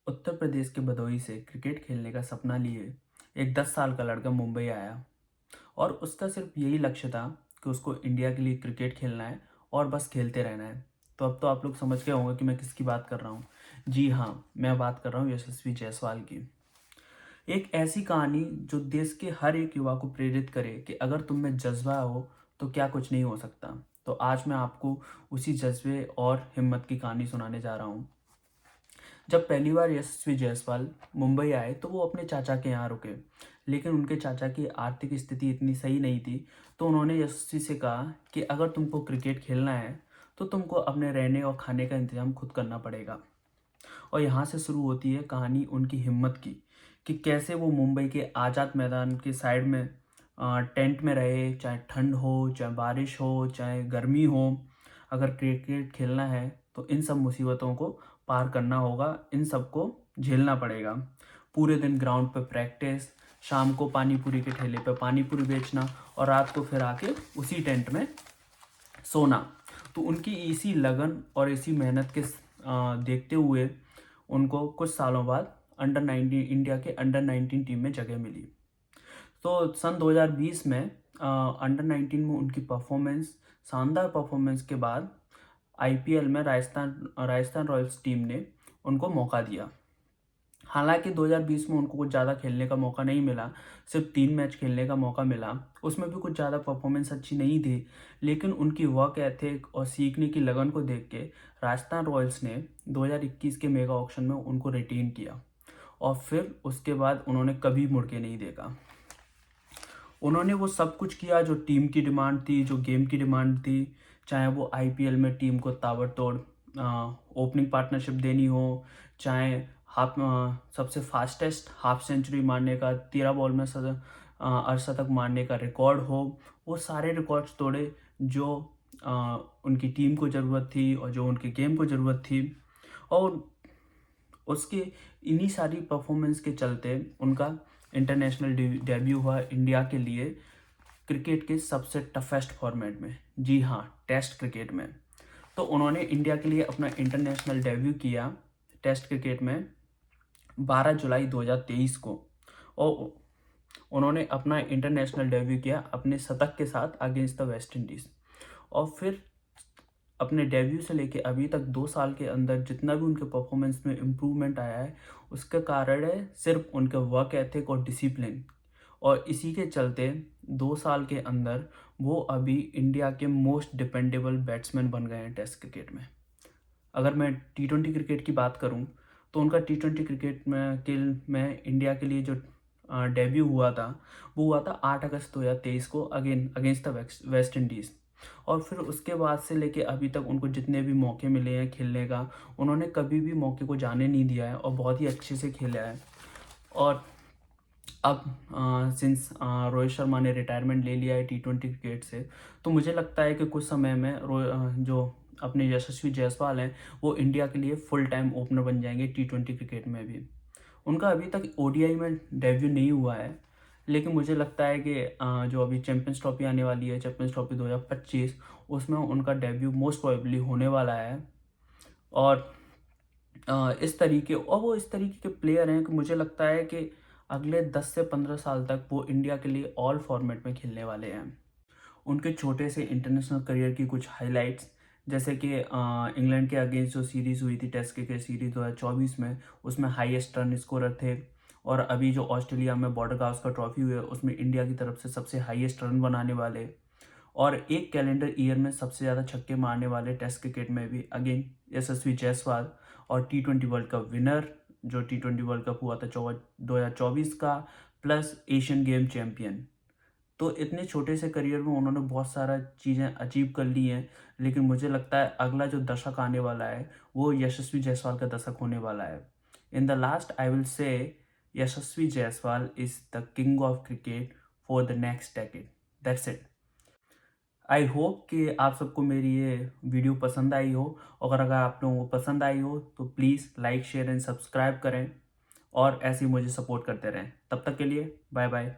उत्तर प्रदेश के भदोही से क्रिकेट खेलने का सपना लिए एक 10 साल का लड़का मुंबई आया और उसका सिर्फ यही लक्ष्य था कि उसको इंडिया के लिए क्रिकेट खेलना है और बस खेलते रहना है। तो अब तो आप लोग समझ गए होंगे कि मैं किसकी बात कर रहा हूँ। जी हाँ, मैं बात कर रहा हूँ यशस्वी जायसवाल की। एक ऐसी कहानी जो देश के हर एक युवा को प्रेरित करे कि अगर तुम में जज्बा हो तो क्या कुछ नहीं हो सकता। तो आज मैं आपको उसी जज्बे और हिम्मत की कहानी सुनाने जा रहा हूँ। जब पहली बार यशस्वी जायसवाल मुंबई आए तो वो अपने चाचा के यहाँ रुके, लेकिन उनके चाचा की आर्थिक स्थिति इतनी सही नहीं थी। तो उन्होंने यशस्वी से कहा कि अगर तुमको क्रिकेट खेलना है तो तुमको अपने रहने और खाने का इंतजाम खुद करना पड़ेगा। और यहाँ से शुरू होती है कहानी उनकी हिम्मत की, कि कैसे वो मुंबई के आज़ाद मैदान के साइड में टेंट में रहे, चाहे ठंड हो, चाहे बारिश हो, चाहे गर्मी हो। अगर क्रिकेट खेलना है तो इन सब मुसीबतों को पार करना होगा, इन सबको झेलना पड़ेगा। पूरे दिन ग्राउंड पे प्रैक्टिस, शाम को पानी पूरी के ठेले पे पानी पूरी बेचना और रात को फिर आके उसी टेंट में सोना। तो उनकी इसी लगन और इसी मेहनत के देखते हुए उनको कुछ सालों बाद अंडर 19 इंडिया के अंडर 19 टीम में जगह मिली। तो सन 2020 में अंडर 19 में उनकी परफॉर्मेंस, शानदार परफॉर्मेंस के बाद आईपीएल में राजस्थान राजस्थान रॉयल्स टीम ने उनको मौका दिया। हालांकि 2020 में उनको कुछ ज़्यादा खेलने का मौका नहीं मिला, सिर्फ 3 मैच खेलने का मौका मिला। उसमें भी कुछ ज़्यादा परफॉर्मेंस अच्छी नहीं थी, लेकिन उनकी वर्क एथिक और सीखने की लगन को देख के राजस्थान रॉयल्स ने 2021 के मेगा ऑक्शन में उनको रिटेन किया और फिर उसके बाद उन्होंने कभी मुड़ के नहीं देखा। उन्होंने वो सब कुछ किया जो टीम की डिमांड थी, जो गेम की डिमांड थी। चाहे वो आईपीएल में टीम को ताबड़तोड़ ओपनिंग पार्टनरशिप देनी हो, चाहे सबसे फास्टेस्ट हाफ सेंचुरी मारने का, 13 बॉल में अर्धशतक मारने का रिकॉर्ड हो, वो सारे रिकॉर्ड्स तोड़े जो उनकी टीम को ज़रूरत थी और जो उनकी गेम को ज़रूरत थी। और उसके इन्हीं सारी परफॉर्मेंस के चलते उनका इंटरनेशनल डेब्यू हुआ इंडिया के लिए, क्रिकेट के सबसे टफेस्ट फॉर्मेट में। जी हाँ, टेस्ट क्रिकेट में। तो उन्होंने इंडिया के लिए अपना इंटरनेशनल डेब्यू किया टेस्ट क्रिकेट में 12 जुलाई 2023 को। और उन्होंने अपना इंटरनेशनल डेब्यू किया अपने शतक के साथ अगेंस्ट द वेस्ट इंडीज़। और फिर अपने डेब्यू से लेके अभी तक 2 साल के अंदर जितना भी उनके परफॉर्मेंस में इम्प्रूवमेंट आया है, उसका कारण है सिर्फ उनका वर्क एथिक और डिसिप्लिन। और इसी के चलते 2 साल के अंदर वो अभी इंडिया के मोस्ट डिपेंडेबल बैट्समैन बन गए हैं टेस्ट क्रिकेट में। अगर मैं T20 क्रिकेट की बात करूं तो उनका T20 क्रिकेट में इंडिया के लिए जो डेब्यू हुआ था वो हुआ था 8 अगस्त 2023 को अगेंस्ट द वेस्ट इंडीज़। और फिर उसके बाद से लेके अभी तक उनको जितने भी मौके मिले हैं खेलने का, उन्होंने कभी भी मौके को जाने नहीं दिया है और बहुत ही अच्छे से खेला है। और अब सिंस रोहित शर्मा ने रिटायरमेंट ले लिया है T20 क्रिकेट से, तो मुझे लगता है कि कुछ समय में जो अपने यशस्वी जायसवाल हैं वो इंडिया के लिए फुल टाइम ओपनर बन जाएंगे T20 क्रिकेट में भी। उनका अभी तक ओडीआई में डेब्यू नहीं हुआ है, लेकिन मुझे लगता है कि जो अभी चैंपियंस ट्रॉफी आने वाली है, चैंपियंस ट्रॉफी 2025, उसमें उनका डेब्यू मोस्ट प्रोबेबली होने वाला है। और वो इस तरीके के प्लेयर हैं कि मुझे लगता है कि अगले 10 से 15 साल तक वो इंडिया के लिए ऑल फॉर्मेट में खेलने वाले हैं। उनके छोटे से इंटरनेशनल करियर की कुछ हाइलाइट्स, जैसे कि इंग्लैंड के अगेंस्ट जो सीरीज़ हुई थी टेस्ट क्रिकेट सीरीज़ 2024 में, उसमें हाईएस्ट रन स्कोरर थे। और अभी जो ऑस्ट्रेलिया में बॉर्डर गावस्कर ट्रॉफी हुई है उसमें इंडिया की तरफ से सबसे हाईएस्ट रन बनाने वाले और एक कैलेंडर ईयर में सबसे ज़्यादा छक्के मारने वाले टेस्ट क्रिकेट में भी अगेन यशस्वी जायसवाल। और T20 वर्ल्ड कप विनर, जो T20 वर्ल्ड कप हुआ था 2024 का, प्लस एशियन गेम चैम्पियन। तो इतने छोटे से करियर में उन्होंने बहुत सारा चीज़ें अचीव कर ली हैं, लेकिन मुझे लगता है अगला जो दशक आने वाला है वो यशस्वी जायसवाल का दशक होने वाला है। In the last I will say Yashasvi Jaiswal is the king of cricket for the next decade. That's it. I hope कि आप सबको मेरी ये वीडियो पसंद आई हो। अगर आप लोगों को पसंद आई हो तो please like share and subscribe करें और ऐसे ही मुझे सपोर्ट करते रहें। तब तक के लिए बाय बाय।